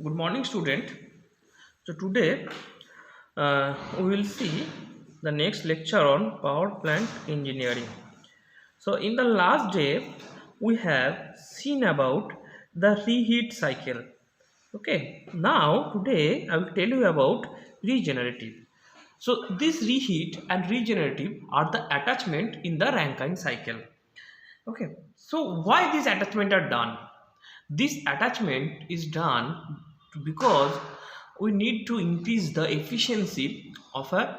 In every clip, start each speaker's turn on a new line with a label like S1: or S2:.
S1: Good morning, student. So today we will see the next lecture on power plant engineering. So in the last day, we have seen about the reheat cycle. Okay. Now today I will tell you about regenerative. So this reheat and regenerative are the attachment in the Rankine cycle. Okay. So why these attachment are done? This attachment is done because we need to increase the efficiency of a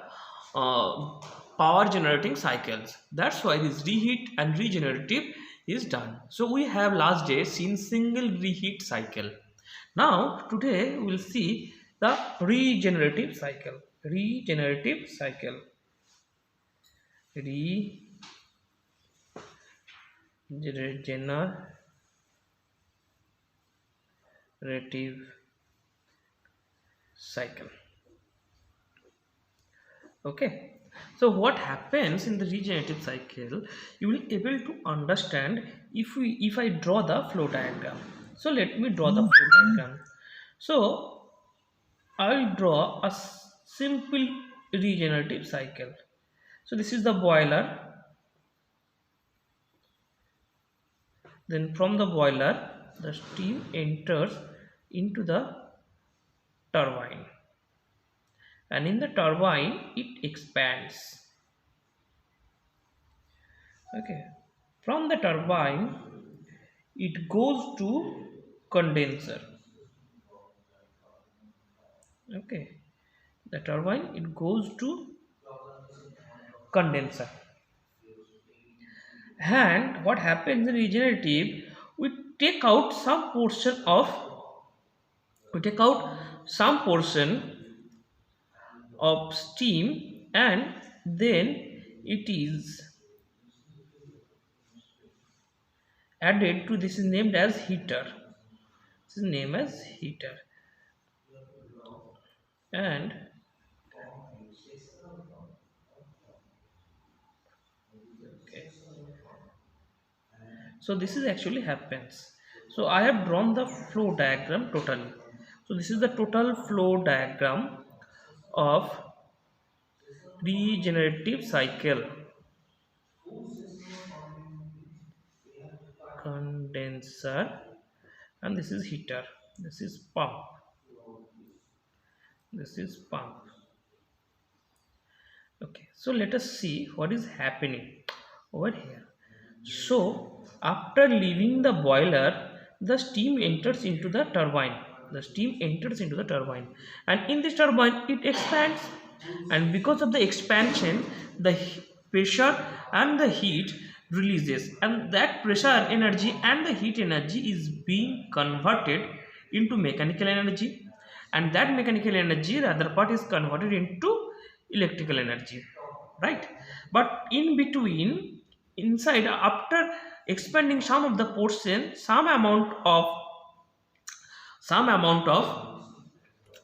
S1: power generating cycles. That's why this reheat and regenerative is done. So we have last day seen single reheat cycle. Now today we will see the regenerative cycle. Regenerative cycle. Regenerative cycle. Okay, so what happens in the regenerative cycle, you will able to understand if I draw the flow diagram. So let me draw the flow diagram. So I will draw a simple regenerative cycle. So this is the boiler. Then from the boiler the steam enters into the turbine, and in the turbine it expands. Okay, from the turbine it goes to condenser. Okay, the turbine it goes to condenser. And what happens in regenerative, we take out some portion of we take out some portion of steam, and then it is added to, this is named as heater. This is named as heater. And okay, so this is actually happens. So I have drawn the flow diagram totally. So this is the total flow diagram of regenerative cycle. Condenser, and this is heater, this is pump, this is pump. Okay, so let us see what is happening over here. So after leaving the boiler, the steam enters into the turbine. The steam enters into the turbine, and in this turbine it expands, and because of the expansion the pressure and the heat releases, and that pressure energy and the heat energy is being converted into mechanical energy, and that mechanical energy, the other part, is converted into electrical energy, right? But in between, inside, after expanding some of the portion, some amount of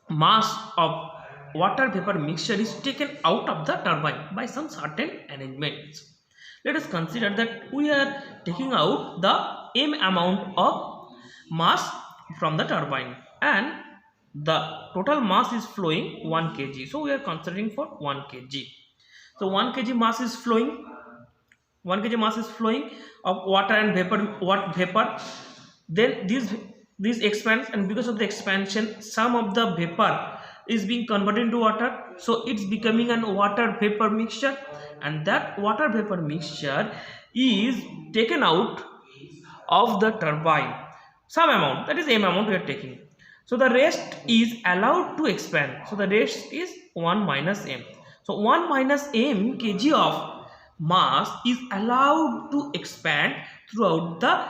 S1: mass of water vapor mixture is taken out of the turbine by some certain arrangements. Let us consider that we are taking out the m amount of mass from the turbine, and the total mass is flowing 1 kg. So we are considering for 1 kg. So 1 kg mass is flowing, 1 kg mass is flowing of water and vapor. Then this expands, and because of the expansion some of the vapor is being converted into water, so it's becoming an water vapor mixture, and that water vapor mixture is taken out of the turbine, some amount, that is m amount we are taking. So the rest is allowed to expand, so the rest is 1 minus m. So 1 minus m kg of mass is allowed to expand throughout the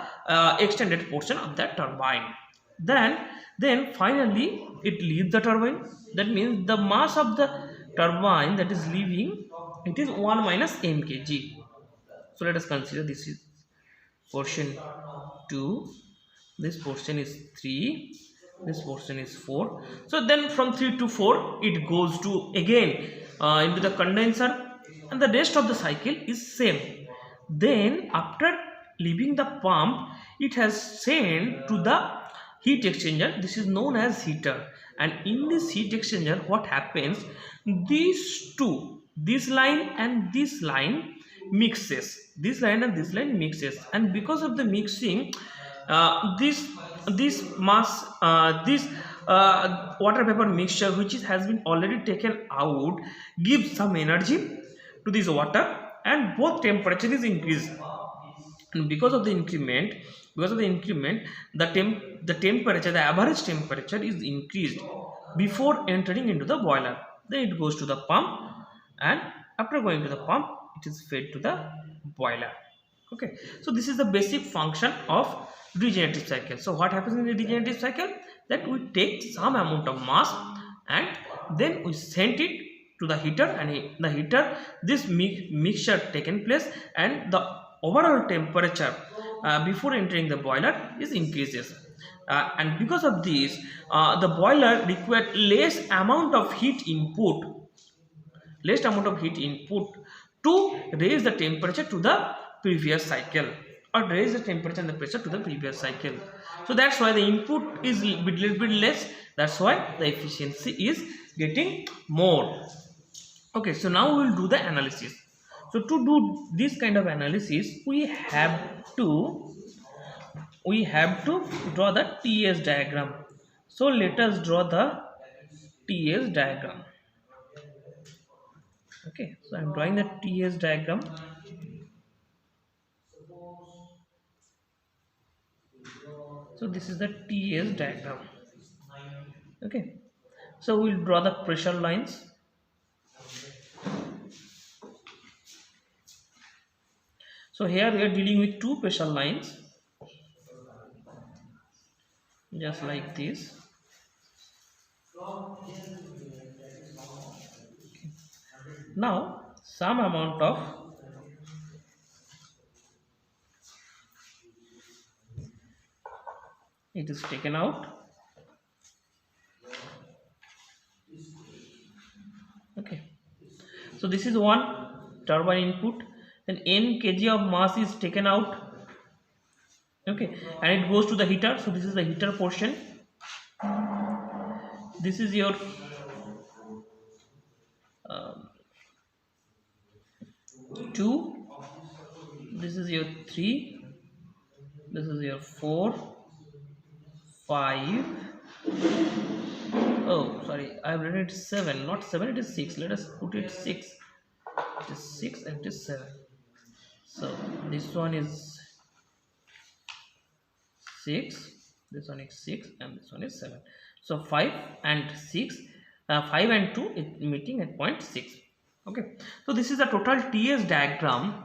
S1: extended portion of that turbine. Then finally it leaves the turbine. That means the mass of the turbine that is leaving, it is 1 minus m kg. So let us consider this is portion 2, this portion is 3, this portion is 4. So then from 3 to 4 it goes to again into the condenser, and the rest of the cycle is same. Then after leaving the pump, it has sent to the heat exchanger. This is known as heater, and in this heat exchanger what happens, these two, this line and this line mixes, this line and this line mixes, and because of the mixing, this mass, this water vapor mixture which has been already taken out gives some energy to this water, and both temperature is increased. And because of the increment, the temperature, the average temperature is increased before entering into the boiler. Then it goes to the pump, and after going to the pump it is fed to the boiler. Okay, so this is the basic function of regenerative cycle. So what happens in the regenerative cycle, that we take some amount of mass and then we send it to the heater, and the heater, this mixture taken place, and the overall temperature before entering the boiler is increases, and because of this, the boiler required less amount of heat input to raise the temperature to the previous cycle, or raise the temperature and the pressure to the previous cycle. So that's why the input is little bit less, that's why the efficiency is getting more. Okay, so now we will do the analysis. So to do this kind of analysis, we have to draw the TS diagram. So let us draw the TS diagram. Okay, so I am drawing the TS diagram. So this is the TS diagram. Okay, so we'll draw the pressure lines. So here we are dealing with two pressure lines, just like this. Now some amount of it is taken out. Okay, so this is one turbine input, then n kg of mass is taken out. Okay, and it goes to the heater. So this is the heater portion. This is your 2, this is your 3, this is your 4, 5. Oh sorry, I have written it 7, not 7, it is 6. Let us put it 6. It is 6 and it is 7. So this one is 6, this one is 6, and this one is 7. So 5 and 6, 5 and 2 is meeting at point 6. Okay, so this is the total TS diagram,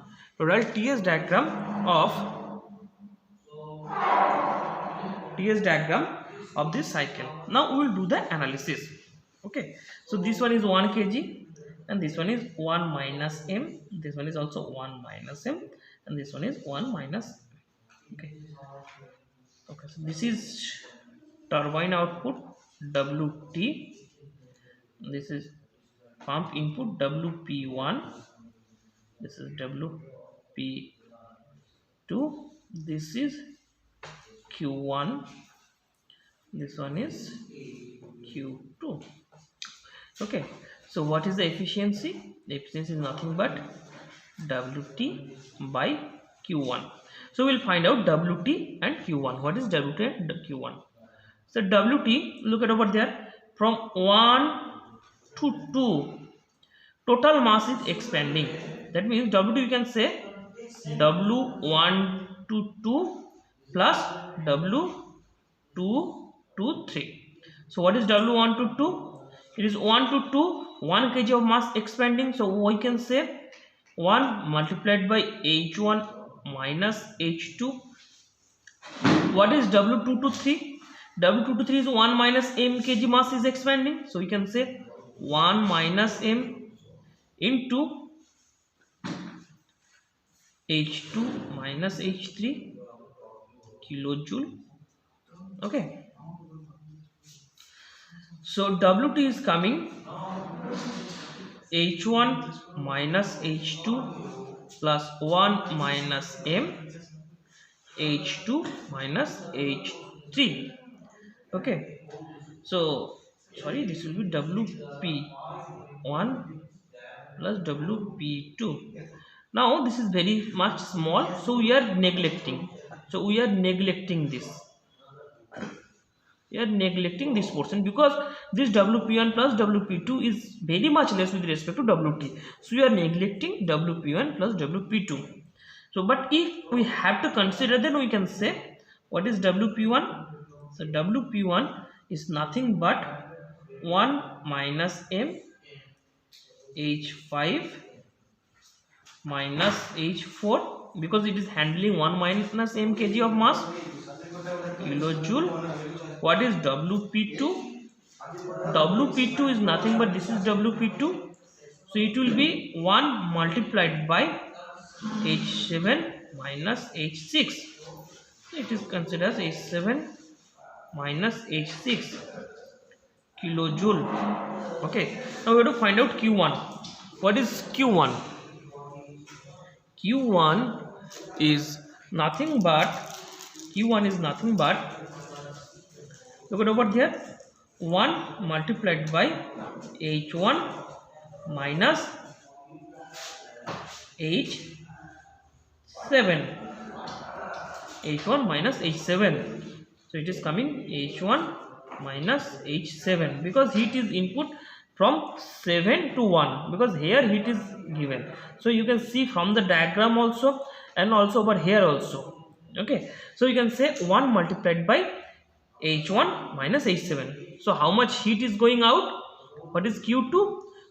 S1: of this cycle. Now we will do the analysis. Okay, so this one is 1 kg, and this one is 1 minus m, this one is also 1 minus m, and this one is 1 minus m. Okay, so this is turbine output WT, this is pump input WP1, this is WP2, this is Q1, this one is Q2. Okay, so what is the efficiency? The efficiency is nothing but WT by Q1. So we'll find out WT and Q1. What is WT and Q1? So WT, look at over there, from 1 to 2, total mass is expanding. That means WT, you can say W1 to 2 plus W2 to 3. So what is W1 to 2? It is 1 to 2, 1 kg of mass expanding. So we can say 1 multiplied by H1 minus H2. What is W2 to 3? W2 to 3 is 1 minus m kg mass is expanding. So we can say 1 minus m into H2 minus H3 kilojoule. Okay, so WT is coming H1 minus H2 plus 1 minus m H2 minus H3. Okay, so sorry, this will be Wp1 plus Wp2. Now this is very much small, so we are neglecting. This. We are neglecting this portion because this Wp1 plus Wp2 is very much less with respect to Wt. So we are neglecting Wp1 plus Wp2. So, but if we have to consider, then we can say what is Wp1? So Wp1 is nothing but 1 minus m H5 minus H4, because it is handling 1 minus m kg of mass, kilojoule. What is Wp2? Wp2 is nothing but this is Wp2, so it will be 1 multiplied by H7 minus H6. It is considered as H7 minus H6 kilojoule. Okay, now we have to find out Q1. What is Q1? Q1 is nothing but look at over here, 1 multiplied by H1 minus H7. H1 minus H7. So it is coming H1 minus H7 because heat is input from 7 to 1, because here heat is given. So you can see from the diagram also and also over here also. Okay, so you can say 1 multiplied by H1 minus H7. So how much heat is going out? What is Q2?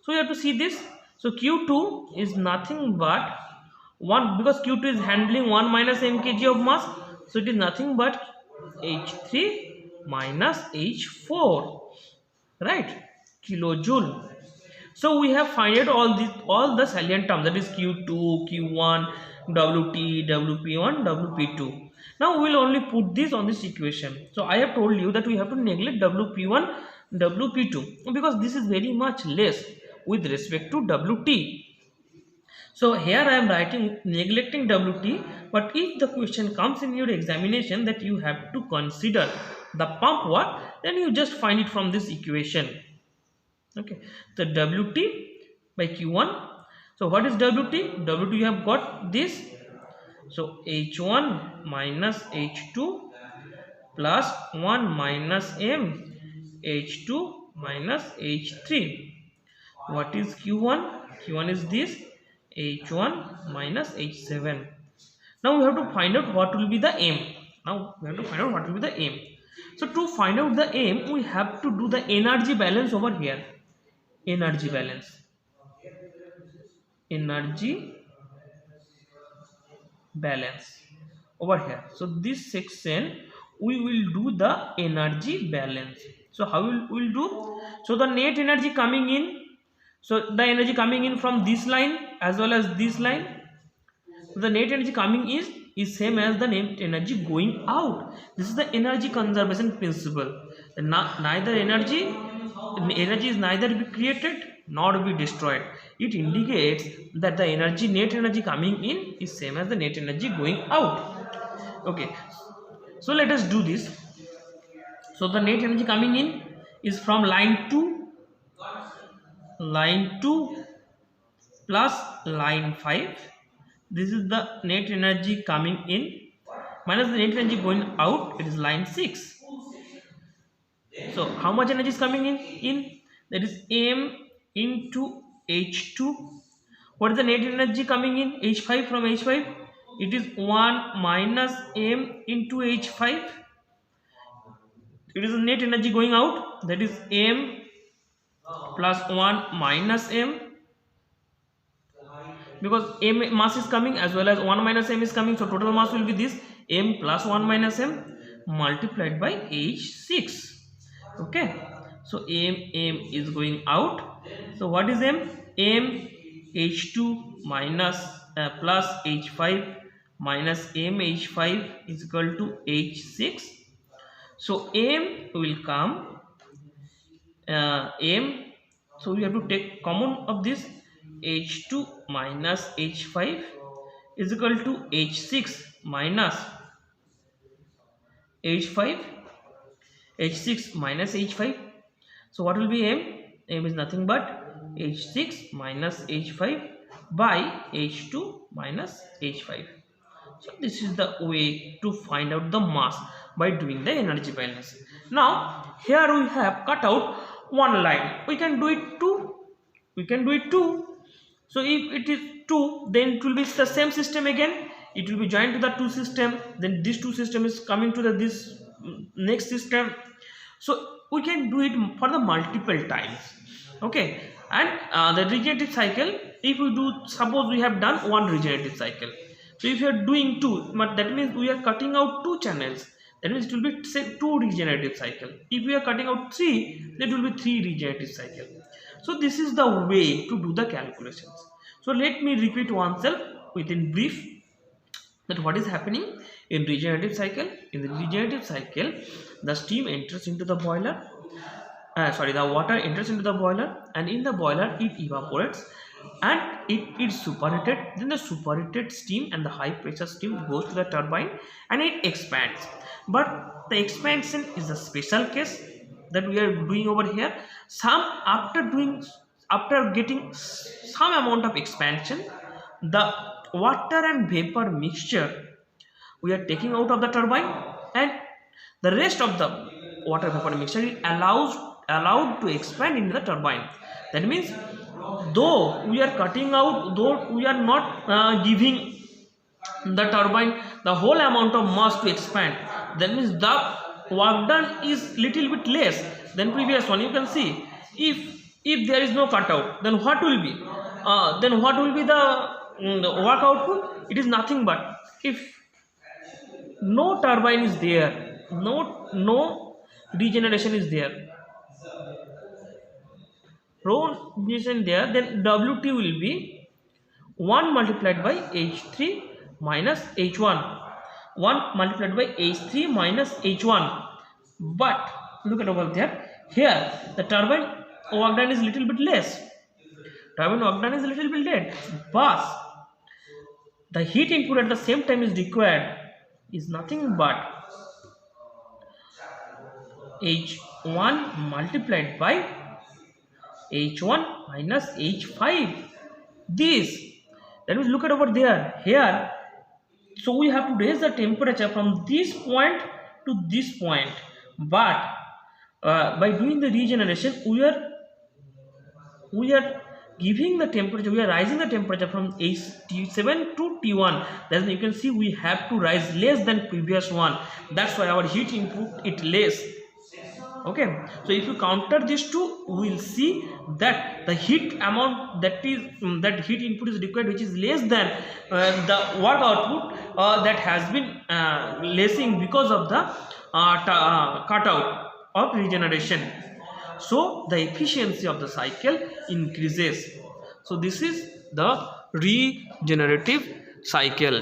S1: So you have to see this. So Q2 is nothing but 1, because Q2 is handling 1 minus m kg of mass. So it is nothing but H3 minus H4, right? Kilojoule. So we have find out all the salient terms, that is Q2, Q1, Wt, Wp1, Wp2. Now we will only put this on this equation. So I have told you that we have to neglect Wp1, Wp2 because this is very much less with respect to Wt. So here I am writing neglecting Wt, but if the question comes in your examination that you have to consider the pump work, then you just find it from this equation. Okay, the Wt by Q1. So what is Wt? Wt you have got this. So H1 minus H2 plus 1 minus m H2 minus H3. What is Q1? Q1 is this, H1 minus H7. Now we have to find out what will be the m. So to find out the m, we have to do the energy balance over here. Energy balance over here. So this section we will do the energy balance. So how we will do? So the net energy coming in, so the energy coming in from this line as well as this line, the net energy coming is same as the net energy going out. This is the energy conservation principle. Neither energy is neither be created nor be destroyed. It indicates that the net energy coming in is same as the net energy going out. Okay, so let us do this. So the net energy coming in is from line 2 plus line 5. This is the net energy coming in minus the net energy going out, it is line 6. So how much energy is coming in? That is m into H2. What is the net energy coming in? H5 from H5, it is 1 minus m into H5. It is the net energy going out, that is m plus 1 minus m, because m mass is coming as well as 1 minus m is coming, so total mass will be this m plus 1 minus m multiplied by H6. Okay, so m is going out. So what is m? M H2 minus plus H5 minus m H5 is equal to H6. So m will come m, so we have to take common of this. H2 minus H5 is equal to H6 minus H5. H6 minus H5. So what will be M? M is nothing but H6 minus H5 by H2 minus H5. So this is the way to find out the mass by doing the energy balance. Now here we have cut out one line. We can do it two. We can do it two. So if it is 2, then it will be the same system again. It will be joined to the 2 system. Then this 2 system is coming to the this next system. So we can do it for the multiple times. Okay, and the regenerative cycle, if we do, suppose we have done one regenerative cycle. So if you are doing 2, but that means we are cutting out 2 channels. That means it will be say 2 regenerative cycle. If we are cutting out 3, then it will be 3 regenerative cycle. So this is the way to do the calculations. So let me repeat oneself within brief that what is happening in regenerative cycle. In the regenerative cycle, the steam enters into the boiler. The water enters into the boiler, and in the boiler it evaporates and it is superheated. Then the superheated steam and the high pressure steam goes to the turbine and it expands. But the expansion is a special case that we are doing over here. After getting some amount of expansion, the water and vapor mixture we are taking out of the turbine, and the rest of the water vapor mixture is allowed to expand into the turbine. That means though we are cutting out, though we are not giving the turbine the whole amount of mass to expand, that means the work done is little bit less than previous one. You can see if there is no cutout, then what will be the work output? It is nothing but, if no turbine is there, no regeneration is there, then WT will be 1 multiplied by H3 minus H1. 1 multiplied by H3 minus H1. But look at over there. Here the turbine work done is little bit less. But the heat input at the same time is required is nothing but H1 multiplied by H1 minus H5. This, that means look at over there. Here, so we have to raise the temperature from this point to this point. But by doing the regeneration, we are giving the temperature, we are rising the temperature from T7 to T1. Then you can see we have to rise less than previous one. That's why our heat input is less. Okay, so if you counter these two, we will see that the heat amount that heat input is required, which is less than the work output that has been lessing because of the cutout of regeneration. So the efficiency of the cycle increases. So this is the regenerative cycle.